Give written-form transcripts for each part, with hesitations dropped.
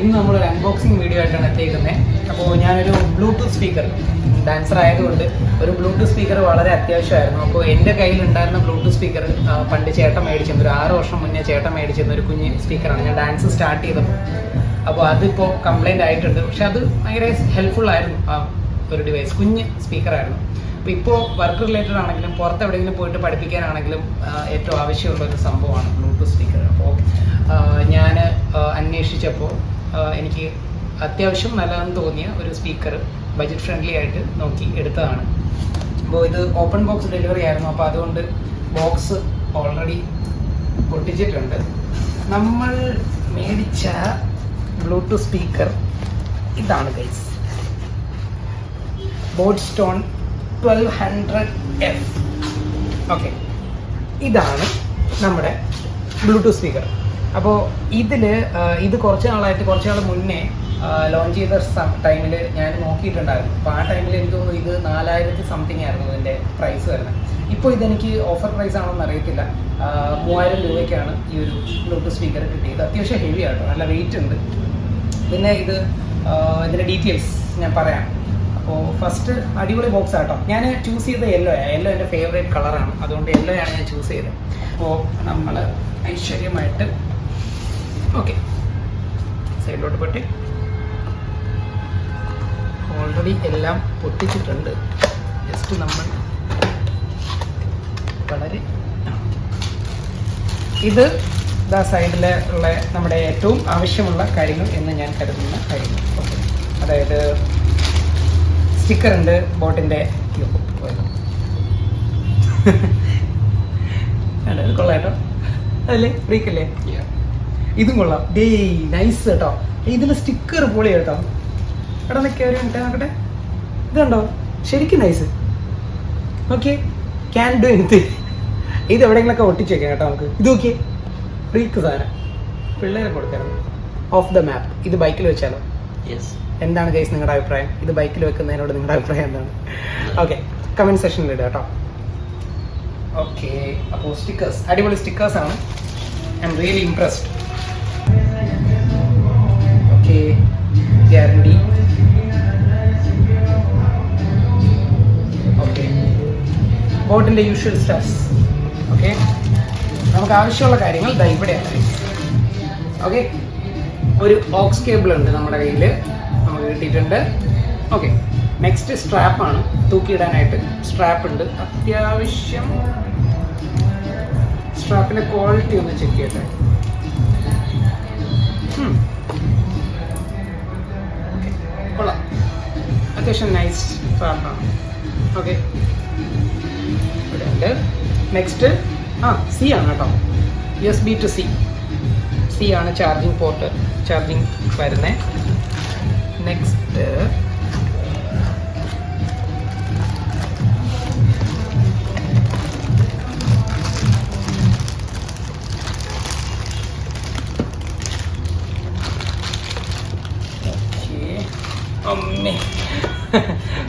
ഇന്ന് നമ്മളൊരു unboxing video ആയിട്ടാണ് എത്തിയിരിക്കുന്നത്. അപ്പോൾ ഞാനൊരു ബ്ലൂടൂത്ത് സ്പീക്കർ, ഡാൻസർ ആയതുകൊണ്ട് ഒരു ബ്ലൂടൂത്ത് സ്പീക്കർ വളരെ അത്യാവശ്യമായിരുന്നു. അപ്പോൾ എൻ്റെ കയ്യിലുണ്ടായിരുന്ന ബ്ലൂടൂത്ത് സ്പീക്കർ പണ്ട് ചേട്ടൻ മേടിച്ചിരുന്നു, ഒരു 6 വർഷം മുന്നേ ചേട്ടൻ മേടിച്ചിരുന്ന ഒരു കുഞ്ഞ് സ്പീക്കറാണ് ഞാൻ ഡാൻസ് സ്റ്റാർട്ട് ചെയ്തപ്പോൾ. അപ്പോൾ അതിപ്പോൾ കംപ്ലൈൻറ്റ് ആയിട്ടുണ്ട്. പക്ഷെ അത് ഭയങ്കര ഹെൽപ്ഫുള്ളായിരുന്നു. ആ ഒരു ഡിവൈസ് കുഞ്ഞ് സ്പീക്കറായിരുന്നു. അപ്പോൾ ഇപ്പോൾ വർക്ക് റിലേറ്റഡ് ആണെങ്കിലും പുറത്ത് എവിടെയെങ്കിലും പോയിട്ട് പഠിപ്പിക്കാനാണെങ്കിലും ഏറ്റവും ആവശ്യമുള്ള ഒരു സംഭവമാണ് ബ്ലൂടൂത്ത് സ്പീക്കർ. അപ്പോൾ ഞാൻ അന്വേഷിച്ചപ്പോൾ എനിക്ക് അത്യാവശ്യം നല്ലതെന്ന് തോന്നിയ ഒരു സ്പീക്കർ ബഡ്ജറ്റ് ഫ്രണ്ട്ലി ആയിട്ട് നോക്കി എടുത്തതാണ്. അപ്പോൾ ഇത് ഓപ്പൺ ബോക്സ് ഡെലിവറി ആയിരുന്നു. അപ്പോൾ അതുകൊണ്ട് ബോക്സ് ഓൾറെഡി പൊട്ടിച്ചിട്ടുണ്ട്. നമ്മൾ മേടിച്ച ബ്ലൂടൂത്ത് സ്പീക്കർ ഇതാണ് ഗൈസ്, ബോഡ്സ്റ്റോൺ 1200F. ഓക്കെ, ഇതാണ് നമ്മുടെ ബ്ലൂടൂത്ത് സ്പീക്കർ. അപ്പോൾ ഇത് കുറച്ച് നാൾ മുന്നേ ലോഞ്ച് ചെയ്ത ടൈമിൽ ഞാൻ നോക്കിയിട്ടുണ്ടായിരുന്നു. അപ്പോൾ ആ ടൈമിൽ എനിക്ക് തോന്നുന്നു ഇത് 4000 സംതിങ് ആയിരുന്നു ഇതിൻ്റെ പ്രൈസ് വരുന്നത്. ഇപ്പോൾ ഇതെനിക്ക് ഓഫർ പ്രൈസ് ആണോ എന്ന് അറിയത്തില്ല. 3000 രൂപയ്ക്കാണ് ഈ ഒരു ബ്ലൂടൂത്ത് സ്പീക്കർ കിട്ടിയത്. അത്യാവശ്യം ഹെവി ആട്ടോ, നല്ല വെയിറ്റ് ഉണ്ട്. പിന്നെ ഇതിൻ്റെ ഡീറ്റെയിൽസ് ഞാൻ പറയാം. അപ്പോൾ ഫസ്റ്റ് അടിപൊളി ബോക്സ് ആട്ടോ. ഞാൻ ചൂസ് ചെയ്ത യെല്ലോ എൻ്റെ ഫേവറേറ്റ് കളറാണ്, അതുകൊണ്ട് യെല്ലോയാണ് ഞാൻ ചൂസ് ചെയ്തത്. അപ്പോൾ നമ്മൾ ഐശ്വര്യമായിട്ട് ഓക്കെ സൈഡിലോട്ട് പൊട്ടി ഓൾറെഡി എല്ലാം പൊട്ടിച്ചിട്ടുണ്ട്. ജസ്റ്റ് നമ്മൾ വളരെ ഇത് സൈഡിൽ ഉള്ള നമ്മുടെ ഏറ്റവും ആവശ്യമുള്ള കാര്യങ്ങൾ എന്ന് ഞാൻ കരുതുന്ന കാര്യങ്ങൾ. ഓക്കെ, അതായത് സ്റ്റിക്കർ ഉണ്ട്, ബോട്ടിൻ്റെ കൊള്ളാം കേട്ടോ, അതല്ലേ ഫ്രീക്കല്ലേ? ഇതും കൊള്ളാം. നൈസ് കേട്ടോ. ഇതിൻ്റെ സ്റ്റിക്കർ പൊളി കേട്ടോ. എടാ നോക്കട്ടെ, ഇത് കണ്ടോ, ശരിക്കും nice. Okay, can do anything. ഇത് എവിടെയെങ്കിലൊക്കെ ഒട്ടിച്ച് വെക്കാം കേട്ടോ നമുക്ക്. ഇത് നോക്കിയേ, ഫ്രീക്ക് സാധനം, പിള്ളേരെ കൊടുക്കാറുണ്ട്. Of the map. ഇത് ബൈക്കിൽ വെച്ചാലോ? യെസ്. എന്താണ് ഗൈസ് നിങ്ങളുടെ അഭിപ്രായം? ഇത് ബൈക്കിൽ വെക്കുന്നതിനോട് നിങ്ങളുടെ അഭിപ്രായം എന്താണ്? ഓക്കെ, കമൻറ്റ് സെക്ഷനിൽ ഇടുക കേട്ടോ. ഓക്കെ, അപ്പോൾ സ്റ്റിക്കേഴ്സ്, അടിപൊളി സ്റ്റിക്കേഴ്സാണ്. I am really impressed. Okay, guarantee. Okay, ബോട്ടിൻ്റെ യൂഷ്വൽ സ്റ്റഫ്സ്. ഓക്കെ, നമുക്ക് ആവശ്യമുള്ള കാര്യങ്ങൾ ദാ ഇവിടെയാണ്. ഓക്കെ, ഒരു ഓക്സ് കേബിൾ ഉണ്ട് നമ്മുടെ കയ്യിൽ, നമുക്ക് കിട്ടിയിട്ടുണ്ട്. ഓക്കെ, നെക്സ്റ്റ് സ്ട്രാപ്പാണ്, തൂക്കിയിടാനായിട്ട് സ്ട്രാപ്പ് ഉണ്ട്. അത്യാവശ്യം സ്ട്രാപ്പിൻ്റെ ക്വാളിറ്റി ഒന്ന് ചെക്ക് ചെയ്യട്ടെ. കൊള്ളാം, അത്യാവശ്യം നൈസ് സ്ട്രാപ്പാണ്. ഓക്കെ, ഇവിടെ ഉണ്ട്. നെക്സ്റ്റ് സി ആണ് കേട്ടോ, USB to C ആണ് ചാർജിങ് പോർട്ട്, ചാർജിങ് വരുന്നത്. നെക്സ്റ്റ്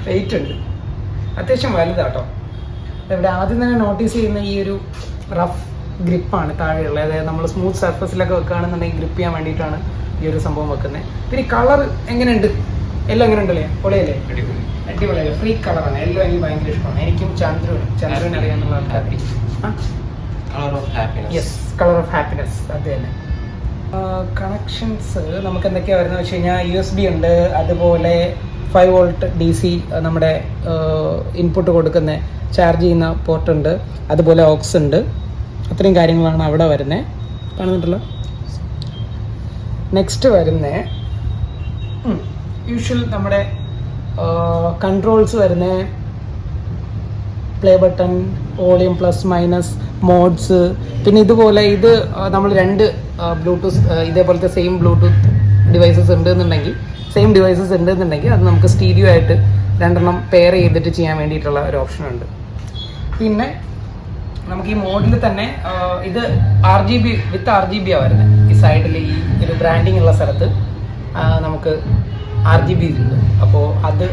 വെയിറ്റ് ഉണ്ട്, അത്യാവശ്യം വലുതാട്ടോ. ഇവിടെ ആദ്യം തന്നെ നോട്ടീസ് ചെയ്യുന്ന ഈ ഒരു റഫ് ഗ്രിപ്പാണ് താഴെയുള്ളത്. അതായത് നമ്മൾ സ്മൂത്ത് സർഫസിലൊക്കെ വെക്കുകയാണെന്നുണ്ടെങ്കിൽ ഗ്രിപ്പ് ചെയ്യാൻ വേണ്ടിയിട്ടാണ് ഈ ഒരു സംഭവം വെക്കുന്നത്. പിന്നെ കളർ എങ്ങനെയുണ്ട്? എല്ലാം എങ്ങനെ ഉണ്ടല്ലേ? പൊളിയല്ലേ? അടിപൊളിയല്ലേ? ഫ്രീ കളറാണ്. എല്ലാം എനിക്ക് ഭയങ്കര ഇഷ്ടമാണ്. എനിക്കും ചന്ദ്രൻ അറിയാമെന്നുള്ള ആൾക്കാർ. യെസ്, കളർ ഓഫ് ഹാപ്പിനെസ്, അത് തന്നെ. കണക്ഷൻസ് നമുക്ക് എന്തൊക്കെയാണ് വരുന്നത് വെച്ച് കഴിഞ്ഞാൽ USB ഉണ്ട്, അതുപോലെ 5 volt DC നമ്മുടെ ഇൻപുട്ട് കൊടുക്കുന്ന ചാർജ് ചെയ്യുന്ന പോർട്ടുണ്ട്, അതുപോലെ ഓക്സ് ഉണ്ട്. അത്രയും കാര്യങ്ങളാണ് അവിടെ വരുന്നത്. കാണുന്നുണ്ടല്ലോ. നെക്സ്റ്റ് വരുന്ന യൂഷ്വൽ നമ്മുടെ കൺട്രോൾസ് വരുന്ന play button, volume plus minus, modes. പിന്നെ ഇതുപോലെ ഇത് നമ്മൾ 2 ബ്ലൂടൂത്ത് ഇതേപോലത്തെ സെയിം ബ്ലൂടൂത്ത് ഡിവൈസസ് ഉണ്ടെന്നുണ്ടെങ്കിൽ അത് നമുക്ക് സ്റ്റീരിയോ ആയിട്ട് 2 പെയർ ചെയ്തിട്ട് ചെയ്യാൻ വേണ്ടിയിട്ടുള്ള ഒരു ഓപ്ഷൻ ഉണ്ട്. പിന്നെ നമുക്ക് ഈ മോഡിൽ തന്നെ ഇത് RGB വിത്ത് RGB ആണ് വരുന്നത്. ഈ സൈഡിൽ ഈ ഒരു ബ്രാൻഡിങ് ഉള്ള സ്ഥലത്ത് നമുക്ക് RGB ഉണ്ട്. അപ്പോൾ അത്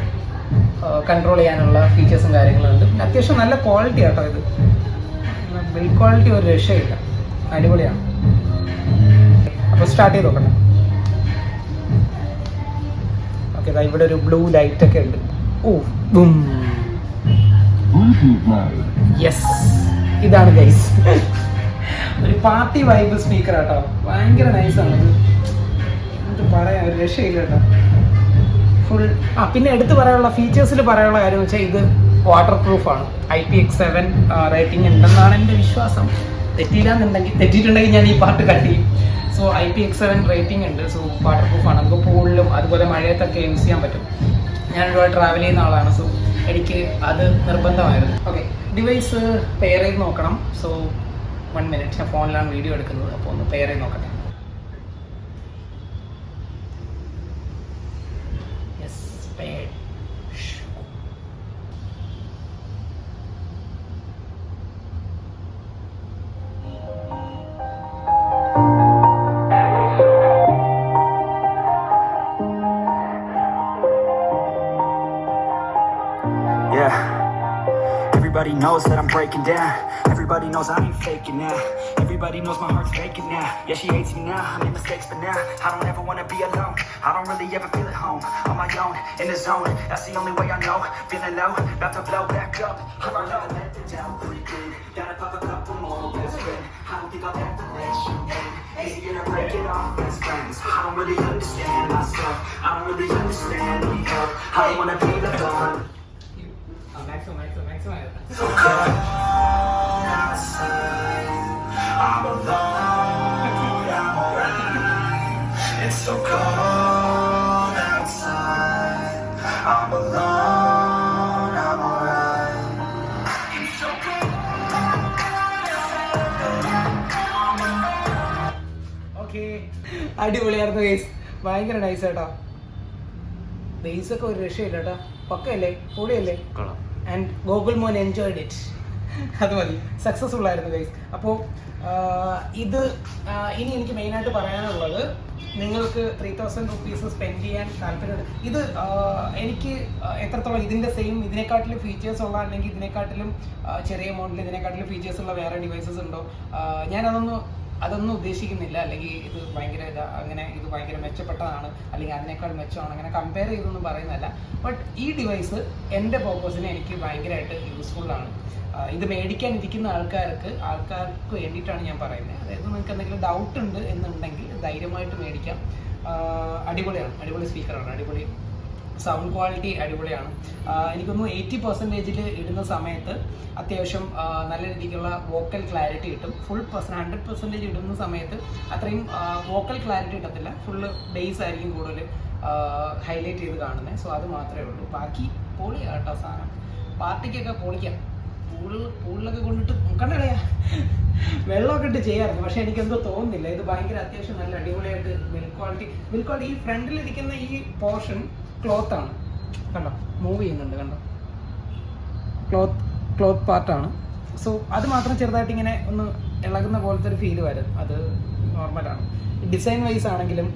കൺട്രോൾ ചെയ്യാനുള്ള ഫീച്ചേഴ്സും കാര്യങ്ങളുണ്ട്. അത്യാവശ്യം നല്ല ക്വാളിറ്റി ആട്ടോ. ഇത് ബിൽഡ് ക്വാളിറ്റി ഒരു രക്ഷയില്ല, അടിപൊളിയാണ്. അപ്പോൾ സ്റ്റാർട്ട് ചെയ്ത് നോക്കട്ടെ. ഓക്കെ, ഇവിടെ ഒരു ബ്ലൂ ലൈറ്റ് ഒക്കെ ഉണ്ട്. ഓ ബും, യെസ്, ഇതാണ് ഗൈസ് ഒരു പാർട്ടി വൈബ് സ്പീക്കർ കേട്ടോ. ഭയങ്കര നൈസാണ് ഇത്, എന്ത് പറയാം, ഒരു രക്ഷയില്ല കേട്ടോ. ഫുൾ പിന്നെ എടുത്ത് പറയാനുള്ള ഫീച്ചേഴ്സിൽ പറയാനുള്ള കാര്യം എന്ന് വെച്ചാൽ ഇത് വാട്ടർ പ്രൂഫാണ്. IPX7 റേറ്റിംഗ് ഉണ്ടെന്നാണ് എൻ്റെ വിശ്വാസം. തെറ്റിയിട്ടുണ്ടെങ്കിൽ ഞാൻ ഈ പാട്ട് കട്ട് ചെയ്യും. സോ IPX7 റേറ്റിംഗ് ഉണ്ട്. സോ വാട്ടർ പ്രൂഫാണ്. നമുക്ക് പൂളിലും അതുപോലെ മഴയത്തൊക്കെ യൂസ് ചെയ്യാൻ പറ്റും. ഞാൻ ഒരുപാട് ട്രാവൽ ചെയ്യുന്ന ആളാണ്. സോ എനിക്ക് അത് നിർബന്ധമായിരുന്നു. ഓക്കെ, ഡിവൈസ് പെയർ ചെയ്ത് നോക്കണം. സോ 1 മിനിറ്റ്, ഞാൻ ഫോണിലാണ് വീഡിയോ എടുക്കുന്നത്. അപ്പോൾ ഒന്ന് പെയർ ചെയ്ത് നോക്കട്ടെ. Yes, pair. Everybody knows that I'm breaking down. Everybody knows I ain't faking now. Everybody knows my heart's faking now. Yeah, she hates me now, I made mistakes but now I don't ever wanna be alone. I don't really ever feel at home. On my own, in the zone, that's the only way I know. Feeling low, about to blow back up. I don't ever let the doubt creep in. Gotta pop a couple more best friend. I don't think I'll ever let you in. Easier to break it off best friends. I don't really understand myself. I don't really understand the help. I don't wanna be left on. So cold outside, I'm alone, I'm alright. It's so cold outside, I'm alone, I'm alright. It's so cold outside. Okay, അടിപൊളിയായിരുന്നു guys, ഭയങ്കര nice കേട്ടോ. ബേസൊക്കെ ഒരു രക്ഷയില്ല കേട്ടോ, പക്കയല്ലേ, പൊളിയല്ലേ. And Gokul മോൻ enjoyed it, അത് മതി, സക്സസ്ഫുൾ ആയിരുന്നു ഗൈസ്. അപ്പോൾ ഇത് ഇനി എനിക്ക് മെയിനായിട്ട് പറയാനുള്ളത്, നിങ്ങൾക്ക് 3000 റുപ്പീസ് സ്പെൻഡ് ചെയ്യാൻ താല്പര്യമുണ്ട്. ഇത് എനിക്ക് എത്രത്തോളം ഇതിൻ്റെ സെയിം ഇതിനെക്കാട്ടിലും ഫീച്ചേഴ്സ് ഉള്ള, അല്ലെങ്കിൽ ഇതിനെക്കാട്ടിലും ചെറിയ മോഡൽ ഇതിനെക്കാട്ടിലും ഫീച്ചേഴ്സ് ഉള്ള വേറെ ഡിവൈസസ് ഉണ്ടോ, അതൊന്നും ഉദ്ദേശിക്കുന്നില്ല. അല്ലെങ്കിൽ ഇത് ഭയങ്കര അങ്ങനെ ഇത് ഭയങ്കര മെച്ചപ്പെട്ടതാണ് അല്ലെങ്കിൽ അതിനേക്കാൾ മെച്ചമാണ്, അങ്ങനെ കമ്പയർ ചെയ്തൊന്നും പറയുന്നതല്ല. ബട്ട് ഈ ഡിവൈസ് എൻ്റെ പർപ്പസിന് എനിക്ക് ഭയങ്കരമായിട്ട് യൂസ്ഫുള്ളാണ്. ഇത് മേടിക്കാൻ ഇരിക്കുന്ന ആൾക്കാർക്ക് വേണ്ടിയിട്ടാണ് ഞാൻ പറയുന്നത്. അതായത് നിങ്ങൾക്ക് എന്തെങ്കിലും ഡൗട്ട് ഉണ്ട് എന്നുണ്ടെങ്കിൽ ധൈര്യമായിട്ട് മേടിക്കാം. അടിപൊളിയാണ്, അടിപൊളി സ്പീക്കറാണ്, അടിപൊളി സൗണ്ട് ക്വാളിറ്റി അടിപൊളിയാണ്. എനിക്കൊന്നും 80% ഇടുന്ന സമയത്ത് അത്യാവശ്യം നല്ല രീതിക്കുള്ള വോക്കൽ ക്ലാരിറ്റി കിട്ടും. 100% ഇടുന്ന സമയത്ത് അത്രയും വോക്കൽ ക്ലാരിറ്റി കിട്ടത്തില്ല, ഫുള്ള് ബേസ് ആയിരിക്കും കൂടുതൽ ഹൈലൈറ്റ് ചെയ്ത് കാണുന്നത്. സോ അത് മാത്രമേ ഉള്ളൂ. ബാക്കി പൊളിയാണ് കേട്ടോ സാധനം, പാർട്ടിക്കൊക്കെ പൊളിക്കാം. പൂളിലൊക്കെ കൊണ്ടിട്ട് കണ്ടളയാ വെള്ളമൊക്കെ ഇട്ട് ചെയ്യാറുണ്ട്. പക്ഷെ എനിക്കെന്തോ തോന്നുന്നില്ല, ഇത് ഭയങ്കര അത്യാവശ്യം നല്ല അടിപൊളിയായിട്ട് മിൽക്ക് ക്വാളിറ്റി. ഈ ഫ്രണ്ടിലിരിക്കുന്ന ഈ പോർഷൻ ക്ലോത്ത് ആണ്, കണ്ടോ, മൂവ് ചെയ്യുന്നുണ്ട്, കണ്ടോ, ക്ലോത്ത് പാർട്ടാണ്. സോ അത് മാത്രം ചെറുതായിട്ട് ഇങ്ങനെ ഒന്ന് ഇളകുന്ന പോലത്തെ ഒരു ഫീല് വരും, അത് നോർമലാണ്. ഡിസൈൻ വൈസ് ആണെങ്കിലും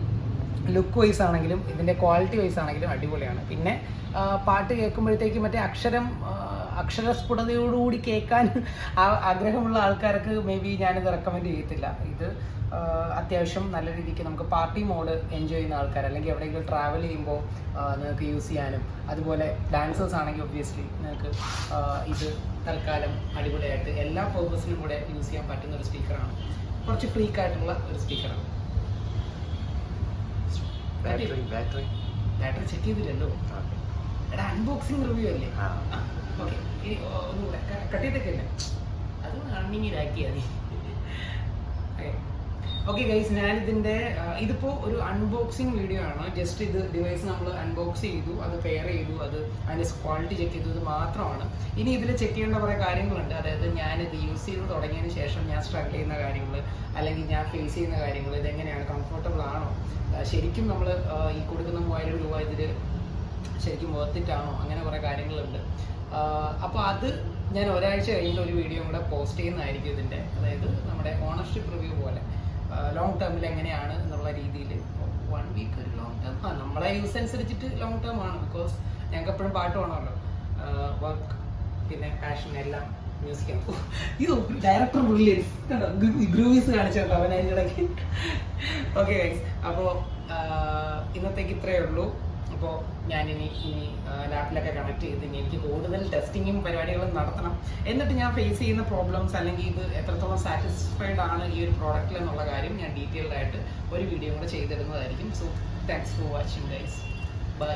ലുക്ക് വൈസ് ആണെങ്കിലും ഇതിൻ്റെ ക്വാളിറ്റി വൈസ് ആണെങ്കിലും അടിപൊളിയാണ്. പിന്നെ പാട്ട് കേൾക്കുമ്പോഴത്തേക്ക് മറ്റേ അക്ഷരസ്ഫുടതയോടുകൂടി കേൾക്കാൻ ആഗ്രഹമുള്ള ആൾക്കാർക്ക് മേ ബി ഞാനിത് റെക്കമെൻഡ് ചെയ്യത്തില്ല. ഇത് അത്യാവശ്യം നല്ല രീതിക്ക് നമുക്ക് പാർട്ടി മോഡ് എൻജോയ് ചെയ്യുന്ന ആൾക്കാർ, അല്ലെങ്കിൽ എവിടെയെങ്കിലും ട്രാവൽ ചെയ്യുമ്പോൾ നിങ്ങൾക്ക് യൂസ് ചെയ്യാനും, അതുപോലെ ഡാൻസേഴ്സ് ആണെങ്കിൽ ഒബ്വിയസ്ലി നിങ്ങൾക്ക് ഇത് തൽക്കാലം അടിപൊളിയായിട്ട് എല്ലാ പർപ്പസിനും കൂടെ യൂസ് ചെയ്യാൻ പറ്റുന്ന ഒരു സ്പീക്കറാണ്. കുറച്ച് ഫ്രീക്കായിട്ടുള്ള ഒരു സ്പീക്കറാണ്. ബാറ്ററി ചെക്ക് ചെയ്തില്ലല്ലോ, എടാ അൺബോക്സിങ് റിവ്യൂ അല്ലേ. ഓക്കെ, ഇനി ഒന്നുകൂടെ കട്ട് ചെയ്തിട്ടല്ലേ, അത് റണ്ണിങ്ങിലാക്കിയാൽ മതി. ഓക്കെ ഗൈസ്, ഞാനിതിൻ്റെ ഇതിപ്പോൾ ഒരു അൺബോക്സിങ് വീഡിയോ ആണ്. ജസ്റ്റ് ഇത് ഡിവൈസ് നമ്മൾ അൺബോക്സ് ചെയ്തു, അത് പെയർ ചെയ്തു, അത് അതിൻ്റെ ക്വാളിറ്റി ചെക്ക് ചെയ്തു, ഇത് മാത്രമാണ്. ഇനി ഇതിൽ ചെക്ക് ചെയ്യേണ്ട കുറേ കാര്യങ്ങളുണ്ട്. അതായത് ഞാനിത് യൂസ് ചെയ്ത് തുടങ്ങിയതിന് ശേഷം ഞാൻ സ്ട്രഗിൾ ചെയ്യുന്ന കാര്യങ്ങൾ, അല്ലെങ്കിൽ ഞാൻ ഫേസ് ചെയ്യുന്ന കാര്യങ്ങൾ, ഇതെങ്ങനെയാണ്, കംഫർട്ടബിൾ ആണോ, ശരിക്കും നമ്മൾ ഈ കൊടുക്കുന്ന 3000 രൂപ ഇതിൽ ശരിക്കും വർത്തിട്ടാണോ, അങ്ങനെ കുറേ കാര്യങ്ങളുണ്ട്. അപ്പോൾ അത് ഞാൻ ഒരാഴ്ച കഴിഞ്ഞ ഒരു വീഡിയോ കൂടെ പോസ്റ്റ് ചെയ്യുന്നതായിരിക്കും ഇതിൻ്റെ. അതായത് നമ്മുടെ ഓണർഷിപ്പ് റിവ്യൂ പോലെ ലോങ് ടേമിൽ എങ്ങനെയാണ് എന്നുള്ള രീതിയിൽ. 1 വീക്ക് ഒരു ലോങ് ടേം, നമ്മളെ യൂസ് അനുസരിച്ചിട്ട് ലോങ് ടേം ആണ്. ബിക്കോസ് ഞങ്ങൾക്ക് എപ്പോഴും പാട്ട് വേണമല്ലോ, വർക്ക് പിന്നെ പാഷൻ എല്ലാം മ്യൂസിക്കാണ്. ഇത് ഡയറക്ടർ ബ്രില്യൻസ് കണ്ടോ, ഗ്രൂവീസ് കാണിച്ചോട്ടോ അവൻ അതിൻ്റെ ഇടയ്ക്ക്. ഓക്കെ ഗൈസ്, അപ്പോൾ ഇന്നത്തേക്ക് ഇത്രയേ ഉള്ളൂ. അപ്പോൾ ഞാനിനി ലാപ്പിലൊക്കെ കണക്ട് ചെയ്ത് ഇനി എനിക്ക് കൂടുതൽ ടെസ്റ്റിങ്ങും പരിപാടികളും നടത്തണം. എന്നിട്ട് ഞാൻ ഫേസ് ചെയ്യുന്ന പ്രോബ്ലംസ് അല്ലെങ്കിൽ ഇത് എത്രത്തോളം സാറ്റിസ്ഫൈഡ് ആണ് ഈ ഒരു പ്രോഡക്റ്റിൽ എന്നുള്ള കാര്യം ഞാൻ ഡീറ്റെയിൽഡ് ആയിട്ട് ഒരു വീഡിയോ കൂടെ ചെയ്തിടുന്നതായിരിക്കും. So thanks for watching guys. By.